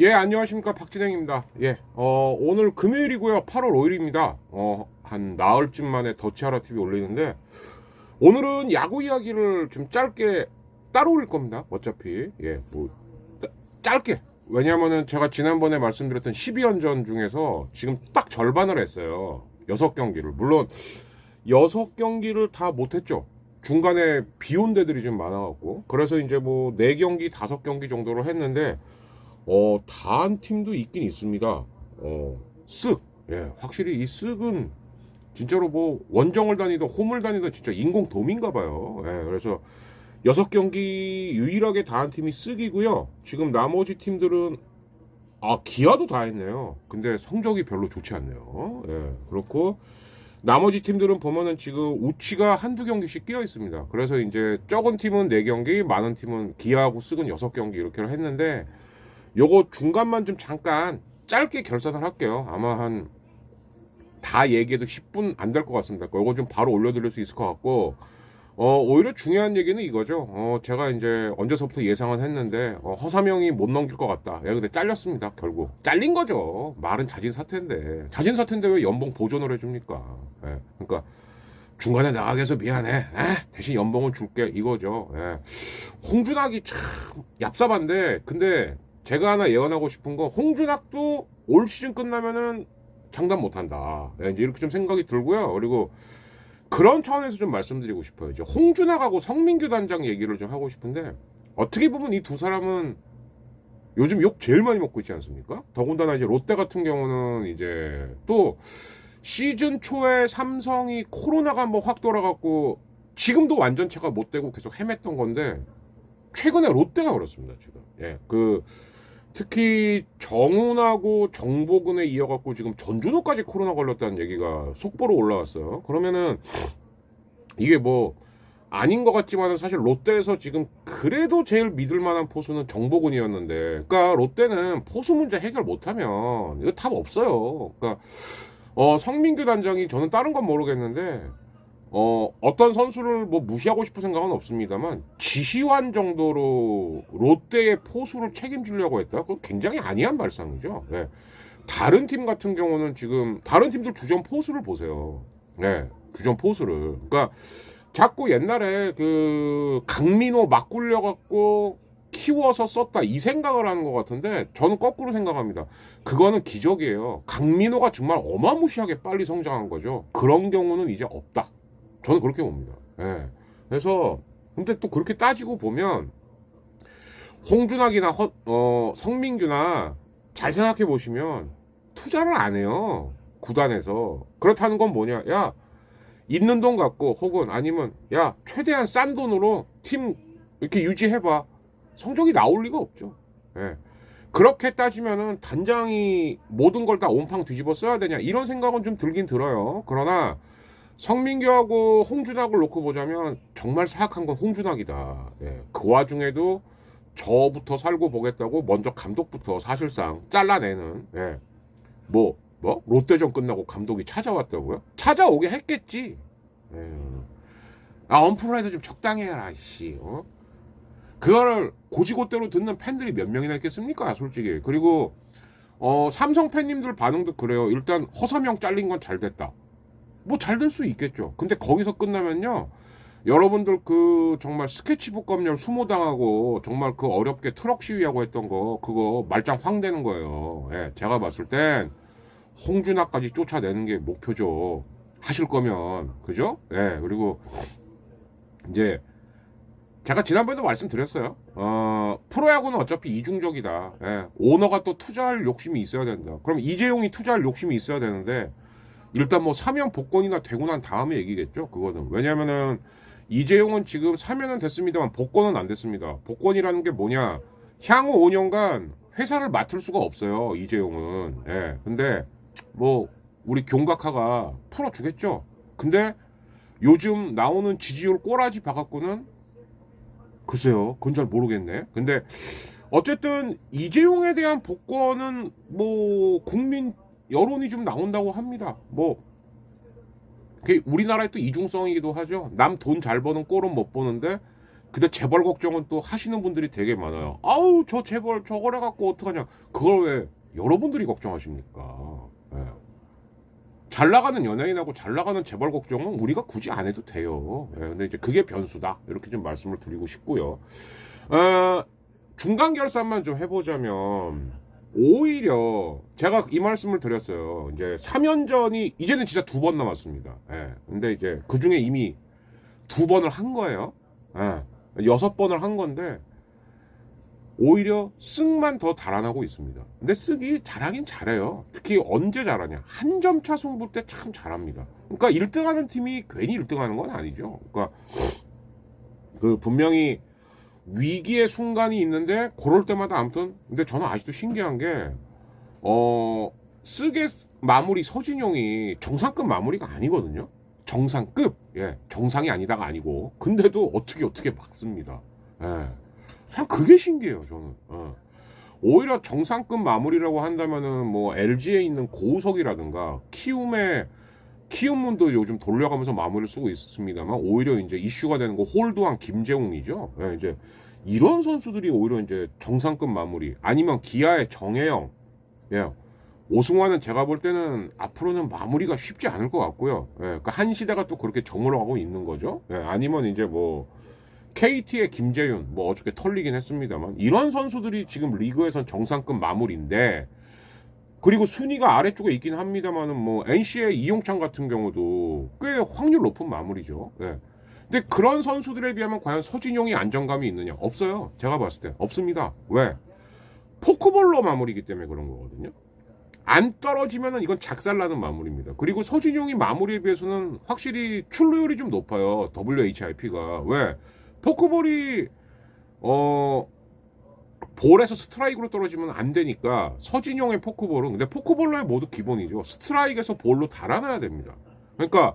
예, 안녕하십니까. 박진행입니다. 예, 오늘 금요일이고요. 8월 5일입니다. 한 나흘쯤 만에 더치하라 TV 올리는데, 오늘은 야구 이야기를 좀 짧게 따로 올릴 겁니다. 어차피. 예, 뭐, 짧게. 왜냐면은 제가 지난번에 말씀드렸던 12연전 중에서 지금 딱 절반을 했어요. 6경기를. 물론, 6경기를 다 못했죠. 중간에 비온 데들이 좀 많아갖고. 그래서 이제 뭐, 4경기, 5경기 정도로 했는데, 다 한 팀도 있긴 있습니다. 쓱. 예, 확실히 이 쓱은 진짜로 뭐 원정을 다니든 홈을 다니든 진짜 인공 돔인가 봐요. 예, 그래서 6경기 유일하게 다 한 팀이 쓱이고요. 지금 나머지 팀들은 기아도 다 했네요. 근데 성적이 별로 좋지 않네요. 예, 그렇고 나머지 팀들은 보면은 지금 우치가 한두 경기씩 끼어 있습니다. 그래서 이제 적은 팀은 4경기, 많은 팀은 기아하고 쓱은 6경기 이렇게 했는데 요거 중간만 좀 잠깐 짧게 결산을 할게요. 아마 한 다 얘기해도 10분 안 될 것 같습니다. 요거 좀 바로 올려드릴 수 있을 것 같고, 오히려 중요한 얘기는 이거죠. 제가 이제 언제서부터 예상은 했는데, 허삼영이 못 넘길 것 같다. 야, 근데 잘렸습니다. 결국. 잘린 거죠. 말은 자진 사퇴인데. 자진 사퇴인데 왜 연봉 보존을 해줍니까? 예, 그러니까, 중간에 나가게 해서 미안해. 대신 연봉은 줄게. 이거죠. 예. 홍준학이 참 얍삽한데, 근데 제가 하나 예언하고 싶은 거, 홍준학도 올 시즌 끝나면은 장담 못한다. 예, 이제 이렇게 좀 생각이 들고요. 그리고 그런 차원에서 좀 말씀드리고 싶어요. 이제 홍준학하고 성민규 단장 얘기를 좀 하고 싶은데, 어떻게 보면 이 두 사람은 요즘 욕 제일 많이 먹고 있지 않습니까? 더군다나 이제 롯데 같은 경우는 이제 또 시즌 초에 삼성이 코로나가 한번 확 돌아갔고, 지금도 완전체가 못 되고 계속 헤맸던 건데, 최근에 롯데가 그렇습니다, 지금. 예, 특히 정훈하고 정보근에 이어갖고 지금 전준호까지 코로나 걸렸다는 얘기가 속보로 올라왔어요. 그러면은 이게 뭐 아닌 것 같지만은 사실 롯데에서 지금 그래도 제일 믿을 만한 포수는 정보근이었는데, 그러니까 롯데는 포수 문제 해결 못하면 이거 답 없어요. 그러니까 성민규 단장이, 저는 다른 건 모르겠는데, 어떤 선수를 뭐 무시하고 싶은 생각은 없습니다만, 지시환 정도로 롯데의 포수를 책임지려고 했다? 그건 굉장히 안이한 발상이죠. 네. 다른 팀 같은 경우는 지금, 다른 팀들 주전 포수를 보세요. 네. 주전 포수를. 그러니까, 자꾸 옛날에 강민호 막 굴려갖고 키워서 썼다, 이 생각을 하는 것 같은데, 저는 거꾸로 생각합니다. 그거는 기적이에요. 강민호가 정말 어마무시하게 빨리 성장한 거죠. 그런 경우는 이제 없다. 저는 그렇게 봅니다. 예. 그래서 근데 또 그렇게 따지고 보면 홍준학이나 성민규나 잘 생각해 보시면 투자를 안 해요. 구단에서. 그렇다는 건 뭐냐? 야, 있는 돈 갖고, 혹은 아니면 야, 최대한 싼 돈으로 팀 이렇게 유지해봐. 성적이 나올 리가 없죠. 예. 그렇게 따지면은 단장이 모든 걸 다 온팡 뒤집어 써야 되냐, 이런 생각은 좀 들긴 들어요. 그러나 성민규하고 홍준학을 놓고 보자면 정말 사악한 건 홍준학이다. 예. 그 와중에도 저부터 살고 보겠다고 먼저 감독부터 사실상 잘라내는, 예. 뭐 롯데전 끝나고 감독이 찾아왔다고요? 찾아오게 했겠지. 예. 언프로에서 좀 적당히 해라, 씨. 그거를 고지고대로 듣는 팬들이 몇 명이나 있겠습니까, 솔직히. 그리고 삼성 팬님들 반응도 그래요. 일단 허삼영 잘린 건 잘 됐다. 뭐 잘 될 수 있겠죠. 근데 거기서 끝나면요, 여러분들 정말 스케치북 검열 수모당하고 정말 어렵게 트럭 시위하고 했던 거, 그거 말짱 황되는 거예요. 예, 제가 봤을 땐 홍준학까지 쫓아내는 게 목표죠. 하실 거면. 그죠? 예, 그리고 이제 제가 지난번에도 말씀드렸어요. 프로야구는 어차피 이중적이다. 예, 오너가 또 투자할 욕심이 있어야 된다. 그럼 이재용이 투자할 욕심이 있어야 되는데, 일단 뭐 사면 복권이나 되고 난 다음에 얘기겠죠. 그거는. 왜냐면은 이재용은 지금 사면은 됐습니다만 복권은 안 됐습니다. 복권이라는 게 뭐냐? 향후 5년간 회사를 맡을 수가 없어요, 이재용은. 예. 근데 뭐 우리 경각하가 풀어주겠죠. 근데 요즘 나오는 지지율 꼬라지 봐갖고는 글쎄요, 그건 잘 모르겠네. 근데 어쨌든 이재용에 대한 복권은 뭐 국민 여론이 좀 나온다고 합니다. 뭐 우리나라의 또 이중성이기도 하죠. 남 돈 잘 버는 꼴은 못 보는데 근데 재벌 걱정은 또 하시는 분들이 되게 많아요. 아우 저 재벌 저걸 해갖고 어떡하냐. 그걸 왜 여러분들이 걱정하십니까? 예. 잘 나가는 연예인하고 잘 나가는 재벌 걱정은 우리가 굳이 안 해도 돼요. 예, 근데 이제 그게 변수다. 이렇게 좀 말씀을 드리고 싶고요. 중간 결산만 좀 해보자면 오히려 제가 이 말씀을 드렸어요. 이제 3연전이 이제는 진짜 2번 남았습니다. 예. 근데 이제 그 중에 이미 2번을 한 거예요. 예. 6번을 한 건데 오히려 쓱만 더 달아나고 있습니다. 근데 쓱이 잘하긴 잘해요. 특히 언제 잘하냐. 한 점 차 승부 때 참 잘합니다. 그러니까 1등하는 팀이 괜히 1등하는 건 아니죠. 그러니까 그 분명히 위기의 순간이 있는데 그럴 때마다 아무튼 근데 저는 아직도 신기한 게 쓱의 마무리 서진용이 정상급 마무리가 아니거든요. 정상급 정상이 아니다가 아니고 근데도 어떻게 막습니다. 예. 참 그게 신기해요 저는. 오히려 정상급 마무리라고 한다면은 뭐 LG에 있는 고우석이라든가 키움문도 요즘 돌려가면서 마무리를 쓰고 있습니다만 오히려 이제 이슈가 되는 거 홀드왕 김재웅이죠. 예, 이제 이런 선수들이 오히려 이제 정상급 마무리 아니면 기아의 정혜영, 예, 오승환은 제가 볼 때는 앞으로는 마무리가 쉽지 않을 것 같고요. 예, 그러니까 한 시대가 또 그렇게 저물어가고 있는 거죠. 예, 아니면 이제 뭐 KT의 김재윤 뭐 어저께 털리긴 했습니다만 이런 선수들이 지금 리그에선 정상급 마무리인데 그리고 순위가 아래쪽에 있긴 합니다만은 뭐 NC의 이용창 같은 경우도 꽤 확률 높은 마무리죠. 예. 근데 그런 선수들에 비하면 과연 서진용이 안정감이 있느냐? 없어요. 제가 봤을 때 없습니다. 왜? 포크볼로 마무리이기 때문에 그런 거거든요. 안 떨어지면은 이건 작살나는 마무리입니다. 그리고 서진용이 마무리에 비해서는 확실히 출루율이 좀 높아요. WHIP가 왜? 포크볼이 볼에서 스트라이크로 떨어지면 안 되니까 서진용의 포크볼은 근데 포크볼로의 모두 기본이죠. 스트라이크에서 볼로 달아나야 됩니다. 그러니까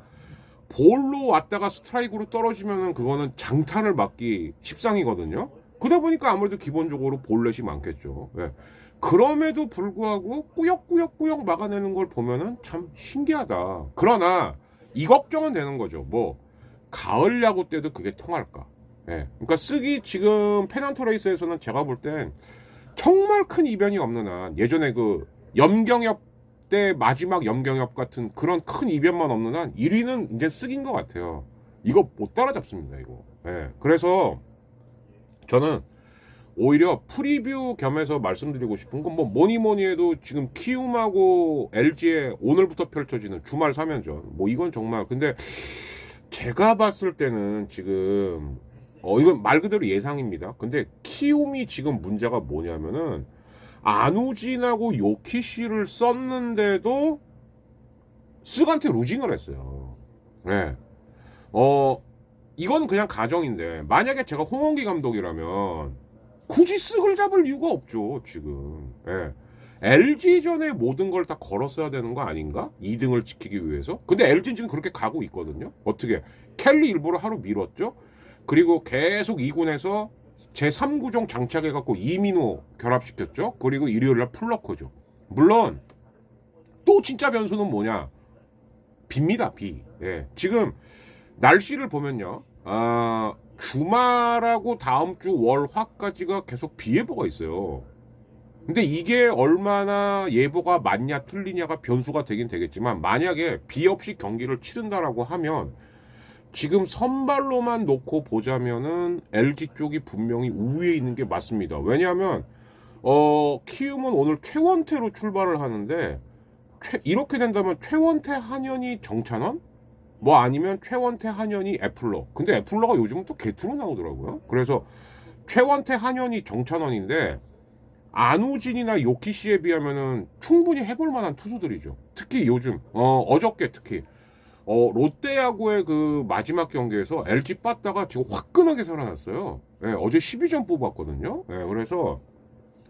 볼로 왔다가 스트라이크로 떨어지면은 그거는 장탄을 맞기 십상이거든요. 그러다 보니까 아무래도 기본적으로 볼넷이 많겠죠. 예. 그럼에도 불구하고 꾸역꾸역 막아내는 걸 보면은 참 신기하다. 그러나 이 걱정은 되는 거죠. 뭐 가을 야구 때도 그게 통할까? 예. 그러니까 쓱이 지금 페넌트 레이스에서는 제가 볼 땐 정말 큰 이변이 없는 한 예전에 그 염경엽 때 마지막 염경엽 같은 그런 큰 이변만 없는 한 1위는 이제 쓱인 것 같아요. 이거 못 따라잡습니다 이거. 예. 그래서 저는 오히려 프리뷰 겸해서 말씀드리고 싶은 건 뭐 뭐니 해도 지금 키움하고 LG의 오늘부터 펼쳐지는 주말 3연전 뭐 이건 정말 근데 제가 봤을 때는 지금 이건 말 그대로 예상입니다. 근데 키움이 지금 문제가 뭐냐면은 안우진하고 요키시를 썼는데도 쓱한테 루징을 했어요. 네. 이건 그냥 가정인데 만약에 제가 홍원기 감독이라면 굳이 쓱을 잡을 이유가 없죠 지금. 예. LG전에 모든 걸 다 걸었어야 되는 거 아닌가? 2등을 지키기 위해서. 근데 LG는 지금 그렇게 가고 있거든요. 어떻게 켈리 일부러 하루 미뤘죠. 그리고 계속 2군에서 제3구종 장착해갖고 이민호 결합시켰죠. 그리고 일요일날 풀러커죠. 물론 또 진짜 변수는 뭐냐? 비입니다. 비. 예. 지금 날씨를 보면요. 주말하고 다음 주 월, 화까지가 계속 비 예보가 있어요. 근데 이게 얼마나 예보가 맞냐 틀리냐가 변수가 되긴 되겠지만 만약에 비 없이 경기를 치른다라고 하면 지금 선발로만 놓고 보자면은 LG 쪽이 분명히 우위에 있는 게 맞습니다. 왜냐하면 키움은 오늘 최원태로 출발을 하는데 이렇게 된다면 최원태 한현이 정찬원? 뭐 아니면 최원태 한현이 애플러. 근데 애플러가 요즘은 또 개투로 나오더라고요. 그래서 최원태 한현이 정찬원인데 안우진이나 요키시에 비하면은 충분히 해볼 만한 투수들이죠. 특히 요즘 어저께 특히 롯데야구의 그 마지막 경기에서 LG 빠따가 지금 화끈하게 살아났어요. 예, 어제 12점 뽑았거든요. 예, 그래서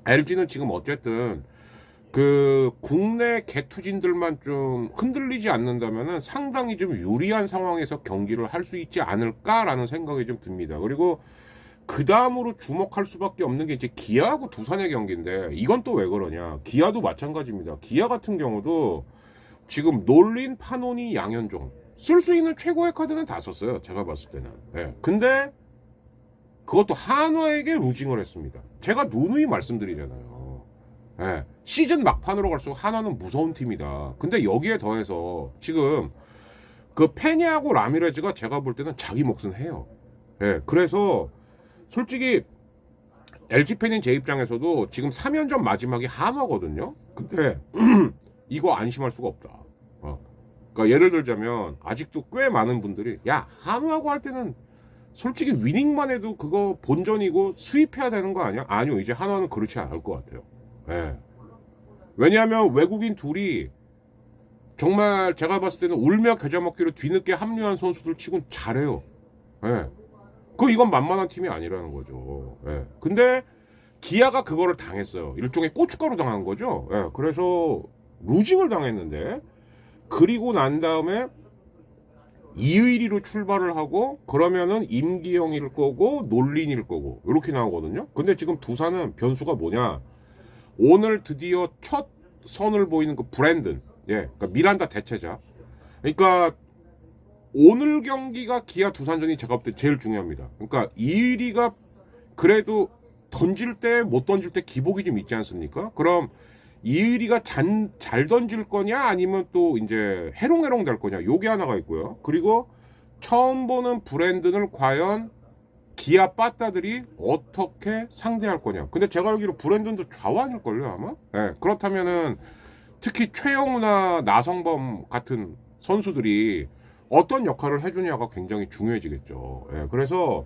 LG는 지금 어쨌든 그 국내 개투진들만 좀 흔들리지 않는다면은 상당히 좀 유리한 상황에서 경기를 할 수 있지 않을까라는 생각이 좀 듭니다. 그리고 그 다음으로 주목할 수밖에 없는 게 이제 기아하고 두산의 경기인데, 이건 또 왜 그러냐. 기아도 마찬가지입니다. 기아 같은 경우도 지금 놀린 파노니 양현종 쓸 수 있는 최고의 카드는 다 썼어요. 제가 봤을 때는. 예. 근데 그것도 한화에게 루징을 했습니다. 제가 누누이 말씀드리잖아요. 예. 시즌 막판으로 갈수록 한화는 무서운 팀이다. 근데 여기에 더해서 지금 그 페냐하고 라미레즈가 제가 볼 때는 자기 몫은 해요. 예. 그래서 솔직히 LG 팬인 제 입장에서도 지금 3연전 마지막이 한화거든요. 근데 이거 안심할 수가 없다. 그러니까 예를 들자면 아직도 꽤 많은 분들이 야, 한화하고 할 때는 솔직히 위닝만 해도 그거 본전이고 수입해야 되는 거 아니야? 아니요, 이제 한화는 그렇지 않을 것 같아요. 예. 왜냐하면 외국인 둘이 정말 제가 봤을 때는 울며 겨자 먹기로 뒤늦게 합류한 선수들 치곤 잘해요. 예. 이건 만만한 팀이 아니라는 거죠. 예. 근데 기아가 그거를 당했어요. 일종의 고춧가루 당한 거죠. 예. 그래서 루징을 당했는데, 그리고 난 다음에 이의리로 출발을 하고 그러면은 임기영일 거고 놀린일 거고 이렇게 나오거든요. 근데 지금 두산은 변수가 뭐냐? 오늘 드디어 첫 선을 보이는 그 브랜든, 예, 그러니까 미란다 대체자. 그러니까 오늘 경기가 기아 두산전이 제가 볼 때 제일 중요합니다. 그러니까 이의리가 그래도 던질 때 못 던질 때 기복이 좀 있지 않습니까? 그럼 이의리가 잘 던질 거냐 아니면 또 이제 해롱해롱 될 거냐, 요게 하나가 있고요. 그리고 처음 보는 브랜든을 과연 기아 빠따들이 어떻게 상대할 거냐. 근데 제가 알기로 브랜든도 좌완일걸요 아마. 네, 그렇다면은 특히 최영우나 나성범 같은 선수들이 어떤 역할을 해주냐가 굉장히 중요해지겠죠. 네, 그래서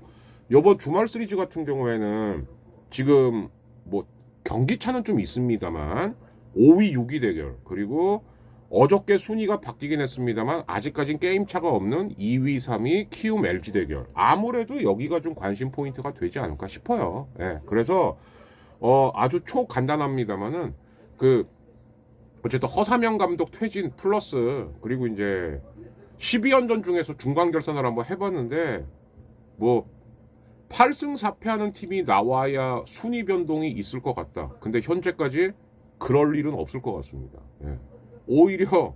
이번 주말 시리즈 같은 경우에는 지금 뭐 경기차는 좀 있습니다만 5위 6위 대결, 그리고 어저께 순위가 바뀌긴 했습니다만 아직까진 게임차가 없는 2위 3위 키움 LG 대결. 아무래도 여기가 좀 관심 포인트가 되지 않을까 싶어요. 예, 그래서 아주 초간단합니다만은 어쨌든 허삼영 감독 퇴진 플러스, 그리고 이제 12연전 중에서 중간 결산을 한번 해봤는데 뭐 8승 4패하는 팀이 나와야 순위 변동이 있을 것 같다. 근데 현재까지 그럴 일은 없을 것 같습니다. 예. 오히려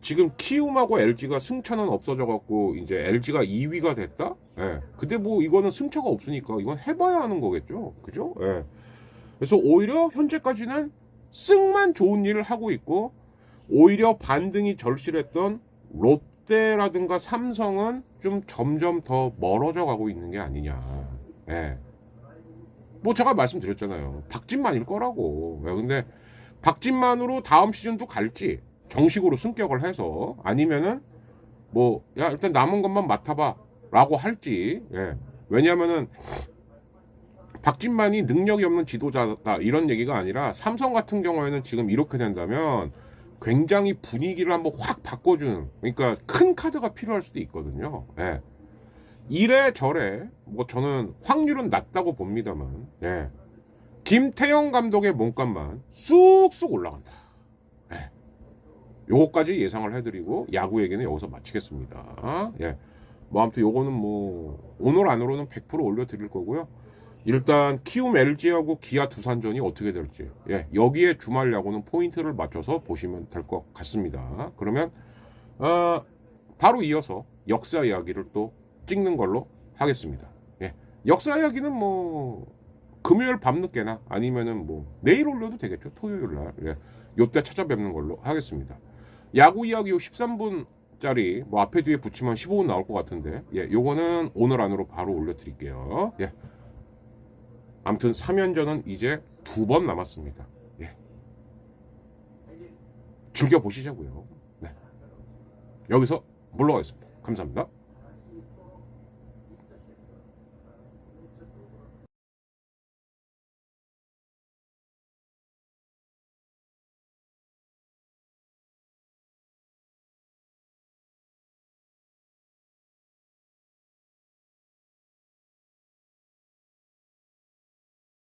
지금 키움하고 LG가 승차는 없어져 갖고 이제 LG가 2위가 됐다. 예. 근데 뭐 이거는 승차가 없으니까 이건 해봐야 하는 거겠죠. 그죠? 예. 그래서 오히려 현재까지는 승만 좋은 일을 하고 있고, 오히려 반등이 절실했던 롯데라든가 삼성은 좀 점점 더 멀어져 가고 있는 게 아니냐. 예. 뭐 제가 말씀드렸잖아요. 박진만일 거라고. 예. 근데 박진만으로 다음 시즌도 갈지, 정식으로 승격을 해서, 아니면은 뭐 야 일단 남은 것만 맡아봐 라고 할지. 예. 왜냐면은 박진만이 능력이 없는 지도자다 이런 얘기가 아니라, 삼성 같은 경우에는 지금 이렇게 된다면 굉장히 분위기를 한번 확 바꿔주는, 그러니까 큰 카드가 필요할 수도 있거든요. 예. 이래저래 뭐 저는 확률은 낮다고 봅니다만, 예. 김태형 감독의 몸값만 쑥쑥 올라간다. 예. 요거까지 예상을 해드리고 야구 얘기는 여기서 마치겠습니다. 예. 뭐 아무튼 요거는 뭐 오늘 안으로는 100% 올려드릴 거고요. 일단 키움 LG하고 기아 두산전이 어떻게 될지, 예, 여기에 주말 야구는 포인트를 맞춰서 보시면 될 것 같습니다. 그러면 바로 이어서 역사 이야기를 또 찍는 걸로 하겠습니다. 예, 역사 이야기는 뭐 금요일 밤늦게나 아니면은 뭐 내일 올려도 되겠죠. 토요일 날. 예, 요때 찾아뵙는 걸로 하겠습니다. 야구 이야기 13분짜리 뭐 앞에 뒤에 붙이면 15분 나올 것 같은데, 예, 요거는 오늘 안으로 바로 올려드릴게요. 예. 아무튼 3연전은 이제 2번 남았습니다. 예. 즐겨보시자고요. 네. 여기서 물러가겠습니다. 감사합니다.